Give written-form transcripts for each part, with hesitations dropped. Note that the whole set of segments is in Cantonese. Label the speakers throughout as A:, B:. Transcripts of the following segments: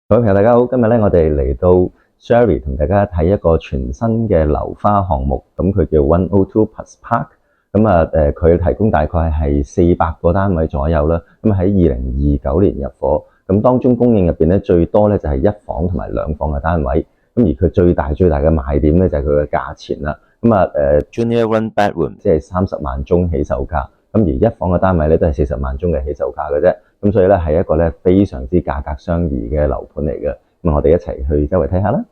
A: 各位朋友，大家好！今日咧，我哋嚟到 Sherry 同大家睇一個全新嘅樓花項目，咁佢叫102 Plus Park。佢提供大概係400個單位左右啦。咁喺2029年入伙，咁當中供應入邊咧最多咧就係一房同埋兩房嘅單位。咁而佢最大嘅賣點咧就係佢嘅價錢啦。Junior One Bedroom 即係30萬中起售價，咁而一房嘅單位咧都係40萬中嘅起售價嘅啫。咁所以咧係一個咧非常之價格相宜嘅樓盤嚟嘅。咁我哋一齊去周圍睇下啦。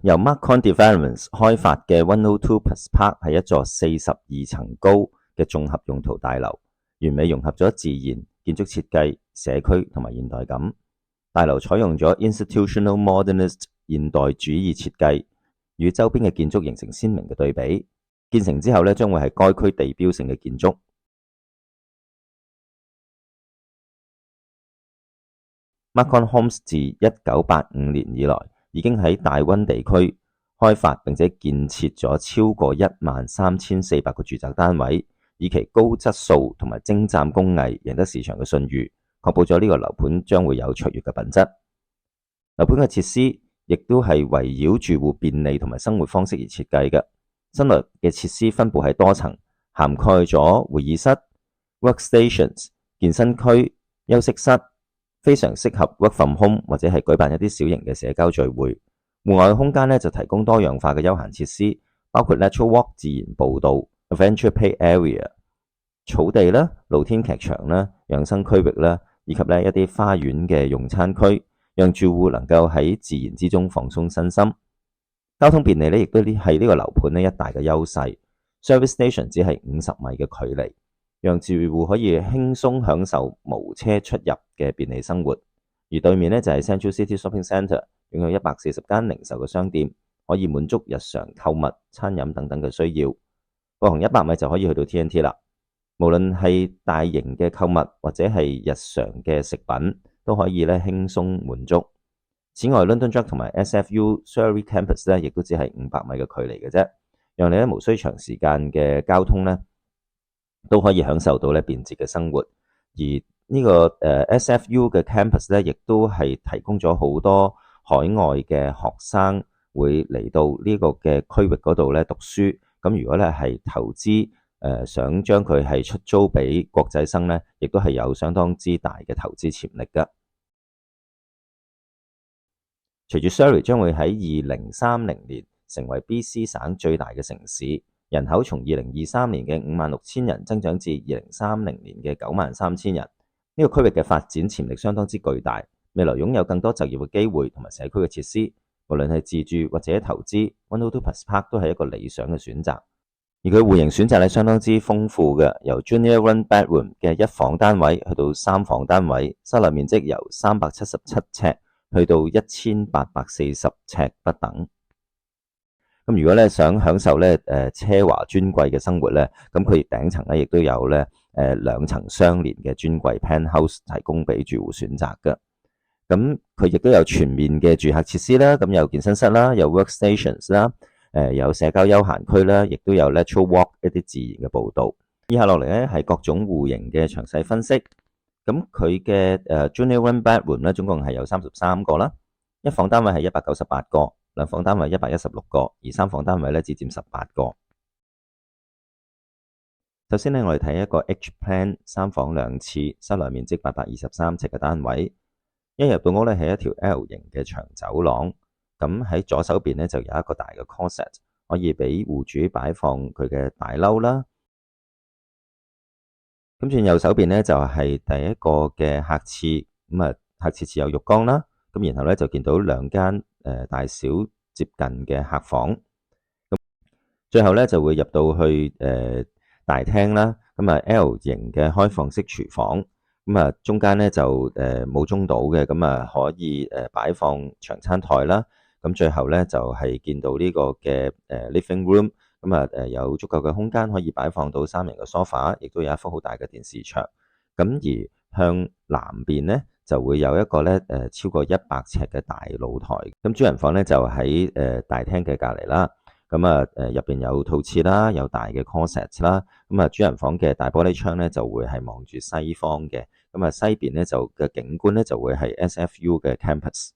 A: 由 Marcon Developments 開發嘅102 Plus Park 係一座42層高嘅綜合用途大樓，完美融合咗自然、建築設計、社區同埋現代感。大樓採用咗 Institutional Modernist 現代主義設計，與周邊嘅建築形成鮮明嘅對比。建成之後咧，將會係該區地標性嘅建築。Marcon Homes 自1985年以來，已經喺大溫地區開發並且建設咗超過13400個住宅單位，以其高質素同埋精湛工藝贏得市場嘅信譽，確保咗呢個樓盤將會有卓越嘅品質。樓盤嘅設施亦都係圍繞住戶便利同埋生活方式而設計嘅。室內嘅設施分佈喺多層，涵蓋咗會議室、workstations、健身區、休息室，非常適合 work from home 或者係舉辦一啲小型嘅社交聚會。戶外嘅空間咧就提供多樣化嘅休閒設施，包括 natural walk 自然步道、adventure play area、草地啦、露天劇場啦、養生區域啦，以及咧一啲花園嘅用餐區，讓住戶能夠喺自然之中放鬆身心。交通便利咧，亦都係呢個樓盤咧一大嘅優勢。Service station 只係50米嘅距離，讓住戶可以輕鬆享受無車出入嘅便利生活。而對面咧就係 Central City Shopping Centre，擁有140間零售嘅商店，可以滿足日常購物、餐飲等等嘅需要。步行100米就可以去到 TNT 啦。無論係大型嘅購物或者係日常嘅食品，都可以咧輕鬆滿足。此外 ，London Drugs 同埋 SFU Surrey Campus 咧，亦都只係500米嘅距離嘅啫，讓你咧無需長時間嘅交通咧，都可以享受到咧便捷嘅生活。而呢個SFU 嘅 campus 咧，亦都係提供咗好多海外嘅學生會嚟到呢個嘅區域嗰度咧讀書。咁如果咧係投資想將佢係出租俾國際生咧，亦都係有相當之大嘅投資潛力㗎。隨住 Surrey 將會喺2030年成為 BC 省最大嘅城市，人口從2023年嘅56000人增長至2030年嘅93000人。呢個區域嘅發展潛力相當之巨大，未來擁有更多就業嘅機會同埋社區嘅設施，無論係自住或者投資，102 Plus Park 都係一個理想嘅選擇。而佢戶型選擇係相當之豐富嘅，由 Junior One Bedroom 嘅一房單位去到三房單位，室內面積由377尺去到1840尺不等。咁如果咧想享受咧奢華尊貴嘅生活咧，咁佢頂層咧亦都有咧2層相連嘅尊貴 penthouse 提供俾住戶選擇嘅。咁佢亦都有全面嘅住客設施啦，咁有健身室啦，有 workstations 啦，有社交休閒區啦，亦都有 natural walk 一啲自然嘅步道。以下落嚟咧係各種戶型嘅詳細分析。咁佢嘅Junior One Bedroom 咧，總共係有33個啦，一房單位係198個，兩房單位116個，而三房單位咧只佔18個。首先咧，我哋睇一個 H plan 3房2廁，室內面積823尺嘅單位。一入到屋咧係一條 L 型嘅長走廊，咁喺左手邊咧就有一個大嘅 closet， 可以俾戶主擺放佢嘅大褸啦。咁轉右手邊咧就係第一個嘅客廁，客廁設有浴缸啦，咁然後咧就見到2間大小接近嘅客房，咁最後咧就會入到去大廳啦，L 型嘅開放式廚房，中間咧就冇中島嘅，可以擺放長餐台啦，咁最後咧就係見到呢個嘅living room。有足夠嘅空間可以擺放到3人嘅梳化，亦都有一幅好大嘅電視牆。咁而向南邊咧就會有一個咧超過100尺嘅大露台。咁主人房咧就喺大廳嘅隔離啦。咁啊入邊有套廁啦，有大嘅 closet 啦。咁啊主人房嘅大玻璃窗咧就會係望住西方嘅，咁啊西邊咧就嘅景觀咧就會係 SFU 嘅 campus。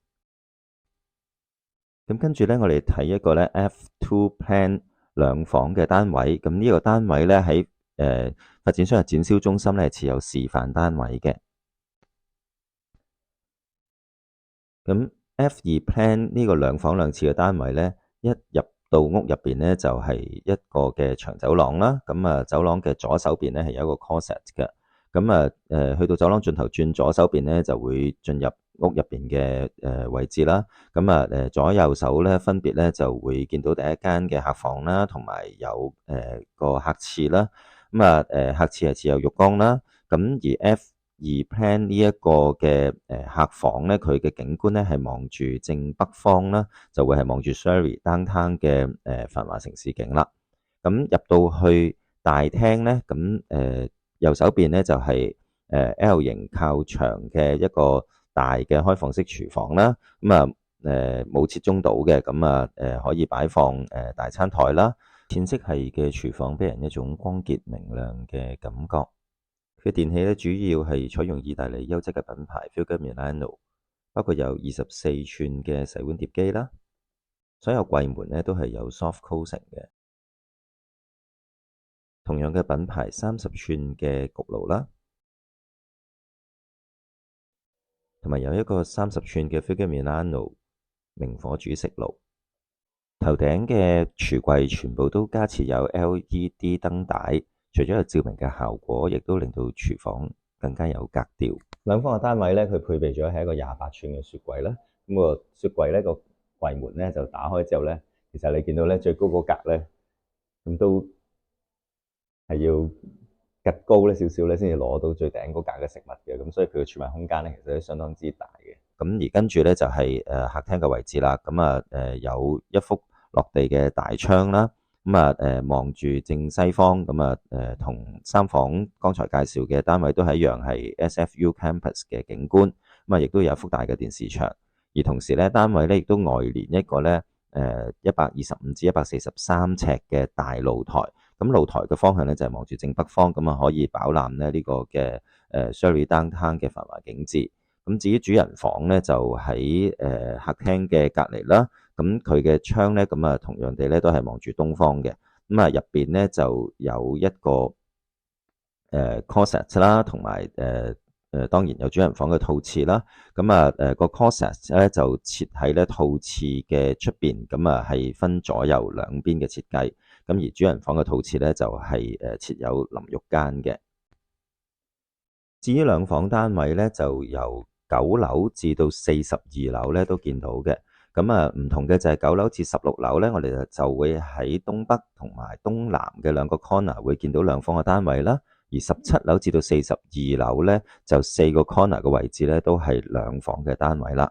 A: 咁跟住咧，我哋睇一個咧 F2 Plan 兩房嘅單位。咁呢個單位咧喺發展商嘅展銷中心咧設有示範單位嘅。咁 F2 Plan 呢個兩房兩廁嘅單位咧，一入到屋入邊咧就係一個嘅長走廊啦。咁啊走廊嘅左手邊咧係有一個 closet 嘅。咁啊去到走廊盡頭轉左手邊咧就會進入屋入邊嘅位置啦。咁啊左右手咧分別咧就會見到第一間嘅客房啦，同埋有個客廁啦。咁啊客廁係設有浴缸啦。咁而 F2 Plan 呢一個嘅客房咧，佢嘅景觀咧係望住正北方啦，就會係望住 Surrey Downtown 嘅繁華城市景啦。咁入到去大廳咧，咁右手邊咧就係L 型靠牆嘅一個大嘅開放式廚房啦。咁啊冇切中島嘅，咁啊可以擺放大餐台啦。淺色系嘅廚房俾人一種光潔明亮嘅感覺。佢電器咧主要係採用意大利優質嘅品牌 Fiuger Milano， 包括有24寸嘅洗碗碟機啦。所有櫃門咧都係有 soft closing 嘅。同樣嘅品牌30寸嘅焗爐啦，同埋有一個30寸嘅 Fiuger Milano 明火煮食爐。頭頂嘅櫥櫃全部都加設有 LED 燈帶。除咗有照明嘅效果，亦都令到廚房更加有格調。兩房嘅單位咧，佢配備咗係一個28寸嘅雪櫃啦。咁個雪櫃咧個櫃門咧就打開之後咧，其實你見到咧最高嗰格咧，咁都係要趌高咧少少咧，先至攞到最頂嗰格嘅食物嘅。咁所以佢嘅儲物空間咧，其實都相當之大嘅。咁而跟住咧就係客廳嘅位置啦。咁啊有一幅落地嘅大窗啦。咁啊望住正西方，咁啊同三房剛才介紹嘅單位都係一樣，係 SFU Campus 嘅景觀。咁啊亦都有一幅大嘅電視牆，而同時咧單位咧亦都外連一個咧125至143尺嘅大露台。咁露台嘅方向咧就係望住正北方，咁啊可以飽覽咧呢個嘅Surrey Downtown 嘅繁華景緻。咁至於主人房咧就喺客廳嘅隔離啦。咁佢嘅窗咧，咁啊同樣地咧都係望住東方嘅。咁啊入邊咧就有一個closet 啦，同埋當然有主人房嘅套廁啦。咁啊個 closet 咧就設喺咧套廁嘅出邊，咁啊係分左右兩邊嘅設計。咁而主人房嘅套廁咧就係設有淋浴間嘅。至於兩房單位咧，就由9樓至到42樓咧都見到嘅。咁啊，唔同嘅就係9樓至16樓咧，我哋就會喺東北同埋東南嘅兩個 corner 會見到兩房嘅單位啦。而17樓至到42樓咧，就4個 corner 嘅位置咧都係兩房嘅單位啦。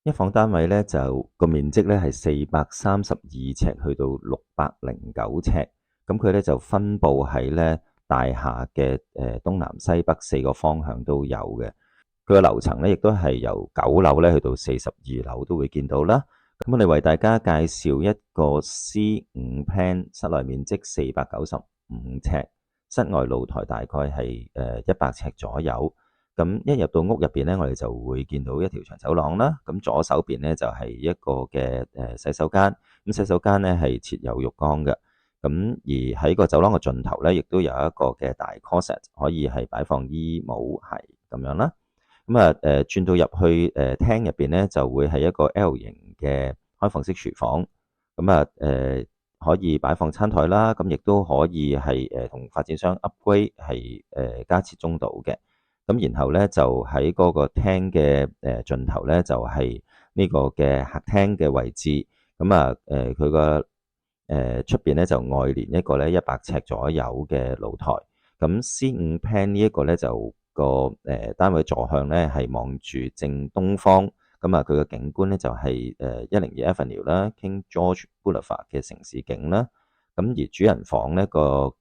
A: 一房單位咧就個面積咧係432尺去到609尺，咁佢咧就分佈喺咧大廈嘅東南西北4個方向都有嘅。佢個樓層咧，亦都係由9樓咧去到42樓都會見到啦。咁我哋為大家介紹一個 C5 Plan， 室內面積495尺，室外露台大概係100尺左右。咁一入到屋入邊咧，我哋就會見到一條長走廊啦。咁左手邊咧就係一個嘅洗手間。咁洗手間咧係設有浴缸嘅。咁而喺個走廊嘅盡頭咧，亦都有一個嘅大 closet， 可以係擺放衣帽鞋咁樣啦。咁啊轉到入去廳入邊咧，就會係一個 L 型嘅開放式廚房。咁啊可以擺放餐台啦。咁亦都可以係同發展商 upgrade 係加設中島嘅。咁然後咧就喺嗰個廳嘅盡頭咧，就係呢個嘅客廳嘅位置。咁啊佢個出邊咧就外連一個咧100尺左右嘅露台。咁 C5 Plan 呢一個咧就個單位坐向咧係望住正東方。咁啊佢嘅景觀咧就係102 Avenue 啦 ，King George Boulevard 嘅城市景啦。咁而主人房咧個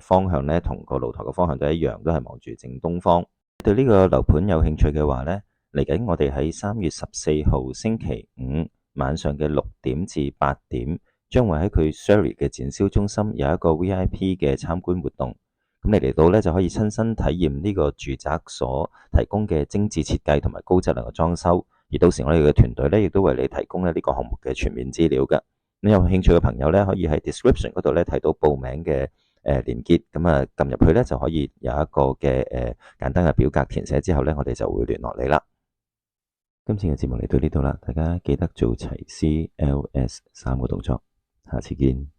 A: 方向咧同個露台嘅方向都一樣，都係望住正東方。對呢個樓盤有興趣嘅話咧，嚟緊我哋喺3月14號星期五晚上嘅6點至8點，將會喺佢 Surrey 嘅展銷中心有一個 VIP 嘅參觀活動。咁你嚟到呢，就可以親身體驗呢個住宅所提供嘅精緻設計同埋高質量嘅裝修。而到時我哋嘅團隊呢，亦都為你提供呢個項目嘅全面資料㗎。咁有興趣嘅朋友呢，可以喺 description 嗰度呢睇到報名嘅連結，咁啊撳入去呢，就可以有一個嘅簡單嘅表格填寫之後呢，我哋就會聯絡你啦。今次嘅節目嚟到呢度啦，大家記得做齊 CLS 3個動作，下次見。